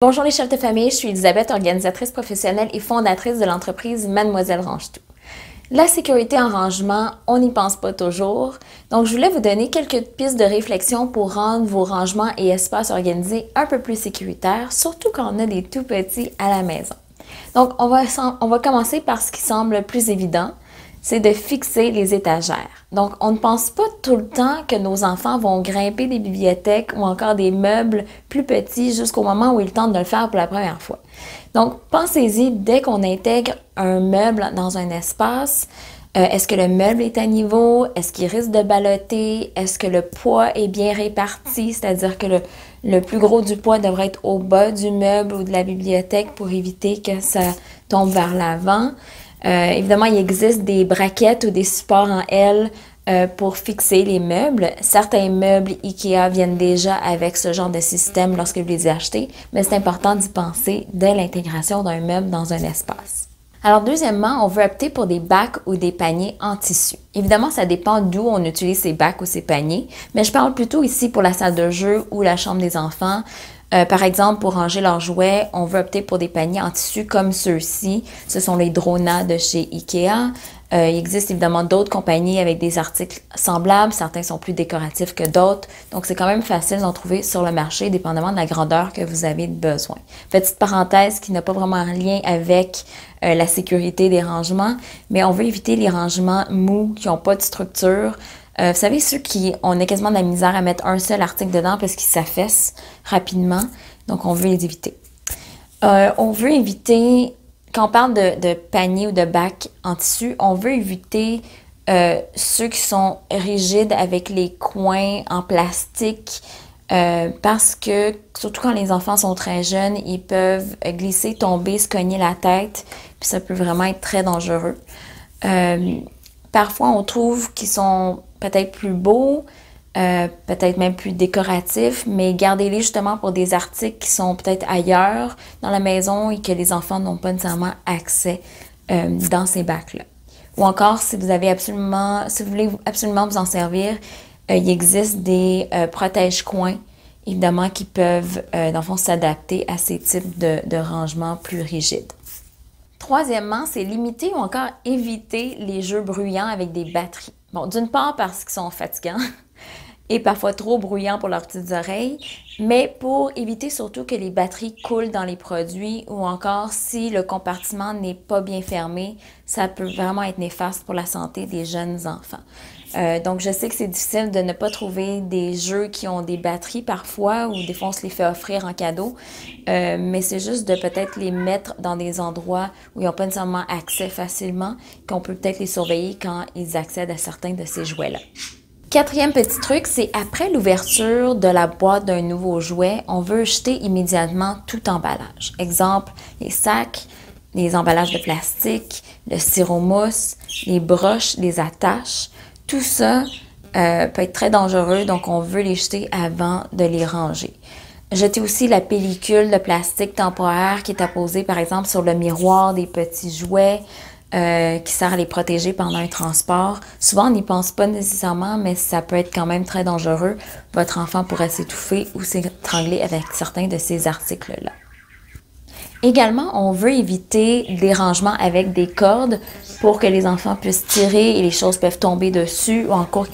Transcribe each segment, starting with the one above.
Bonjour les chefs de famille, je suis Elisabeth, organisatrice professionnelle et fondatrice de l'entreprise Mademoiselle Range-Tout. La sécurité en rangement, on n'y pense pas toujours, donc je voulais vous donner quelques pistes de réflexion pour rendre vos rangements et espaces organisés un peu plus sécuritaires, surtout quand on a des tout petits à la maison. Donc on va commencer par ce qui semble le plus évident, c'est de fixer les étagères. Donc, on ne pense pas tout le temps que nos enfants vont grimper des bibliothèques ou encore des meubles plus petits jusqu'au moment où ils tentent de le faire pour la première fois. Donc, pensez-y dès qu'on intègre un meuble dans un espace. Est-ce que le meuble est à niveau? Est-ce qu'il risque de balloter? Est-ce que le poids est bien réparti? C'est-à-dire que le plus gros du poids devrait être au bas du meuble ou de la bibliothèque pour éviter que ça tombe vers l'avant. Évidemment, il existe des braquettes ou des supports en L pour fixer les meubles. Certains meubles IKEA viennent déjà avec ce genre de système lorsque vous les achetez, mais c'est important d'y penser dès l'intégration d'un meuble dans un espace. Alors deuxièmement, on veut opter pour des bacs ou des paniers en tissu. Évidemment, ça dépend d'où on utilise ces bacs ou ces paniers, mais je parle plutôt ici pour la salle de jeu ou la chambre des enfants. Par exemple, pour ranger leurs jouets, on veut opter pour des paniers en tissu comme ceux-ci. Ce sont les Drona de chez IKEA. Il existe évidemment d'autres compagnies avec des articles semblables. Certains sont plus décoratifs que d'autres. Donc, c'est quand même facile d'en trouver sur le marché, dépendamment de la grandeur que vous avez besoin. Petite parenthèse qui n'a pas vraiment un lien avec la sécurité des rangements, mais on veut éviter les rangements mous qui n'ont pas de structure. Vous savez, ceux qui on a quasiment de la misère à mettre un seul article dedans parce qu'ils s'affaissent rapidement. Donc, on veut les éviter. On veut éviter, quand on parle de panier ou de bac en tissu, on veut éviter ceux qui sont rigides avec les coins en plastique parce que, surtout quand les enfants sont très jeunes, ils peuvent glisser, tomber, se cogner la tête, puis ça peut vraiment être très dangereux. Parfois, on trouve qu'ils sont peut-être plus beaux, peut-être même plus décoratifs, mais gardez-les justement pour des articles qui sont peut-être ailleurs dans la maison et que les enfants n'ont pas nécessairement accès dans ces bacs-là. Ou encore, si vous voulez absolument vous en servir, il existe des protège-coins, évidemment, qui peuvent, dans le fond, s'adapter à ces types de rangements plus rigides. Troisièmement, c'est limiter ou encore éviter les jeux bruyants avec des batteries. Bon, d'une part parce qu'ils sont fatigants et parfois trop bruyants pour leurs petites oreilles, mais pour éviter surtout que les batteries coulent dans les produits ou encore si le compartiment n'est pas bien fermé, ça peut vraiment être néfaste pour la santé des jeunes enfants. Donc, je sais que c'est difficile de ne pas trouver des jeux qui ont des batteries parfois ou des fois on se les fait offrir en cadeau, mais c'est juste de peut-être les mettre dans des endroits où ils n'ont pas nécessairement accès facilement, qu'on peut peut-être les surveiller quand ils accèdent à certains de ces jouets-là. Quatrième petit truc, c'est après l'ouverture de la boîte d'un nouveau jouet, on veut jeter immédiatement tout emballage. Exemple, les sacs, les emballages de plastique, le styromousse, les broches, les attaches. Tout ça peut être très dangereux, donc on veut les jeter avant de les ranger. Jetez aussi la pellicule de plastique temporaire qui est apposée par exemple sur le miroir des petits jouets qui sert à les protéger pendant un transport. Souvent, on n'y pense pas nécessairement, mais ça peut être quand même très dangereux. Votre enfant pourrait s'étouffer ou s'étrangler avec certains de ces articles-là. Également, on veut éviter des rangements avec des cordes pour que les enfants puissent tirer et les choses peuvent tomber dessus ou encore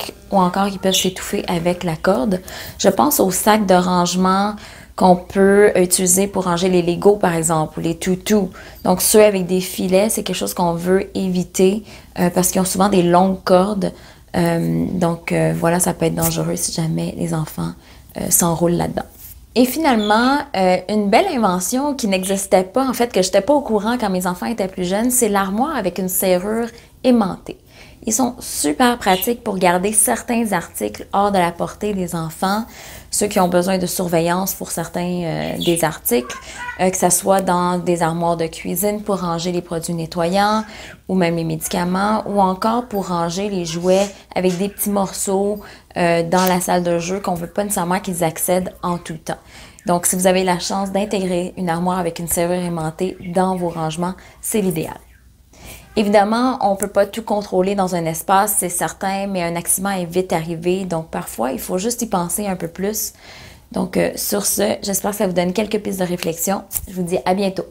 qu'ils peuvent s'étouffer avec la corde. Je pense aux sacs de rangement qu'on peut utiliser pour ranger les Legos, par exemple, ou les toutous. Donc, ceux avec des filets, c'est quelque chose qu'on veut éviter parce qu'ils ont souvent des longues cordes. Voilà, ça peut être dangereux si jamais les enfants s'enroulent là-dedans. Et finalement, une belle invention qui n'existait pas, en fait, que je n'étais pas au courant quand mes enfants étaient plus jeunes, c'est l'armoire avec une serrure aimantée. Ils sont super pratiques pour garder certains articles hors de la portée des enfants, ceux qui ont besoin de surveillance pour certains des articles, que ce soit dans des armoires de cuisine pour ranger les produits nettoyants ou même les médicaments, ou encore pour ranger les jouets avec des petits morceaux dans la salle de jeu qu'on ne veut pas nécessairement qu'ils accèdent en tout temps. Donc, si vous avez la chance d'intégrer une armoire avec une serrure aimantée dans vos rangements, c'est l'idéal. Évidemment, on ne peut pas tout contrôler dans un espace, c'est certain, mais un accident est vite arrivé, donc parfois, il faut juste y penser un peu plus. Donc, sur ce, j'espère que ça vous donne quelques pistes de réflexion. Je vous dis à bientôt.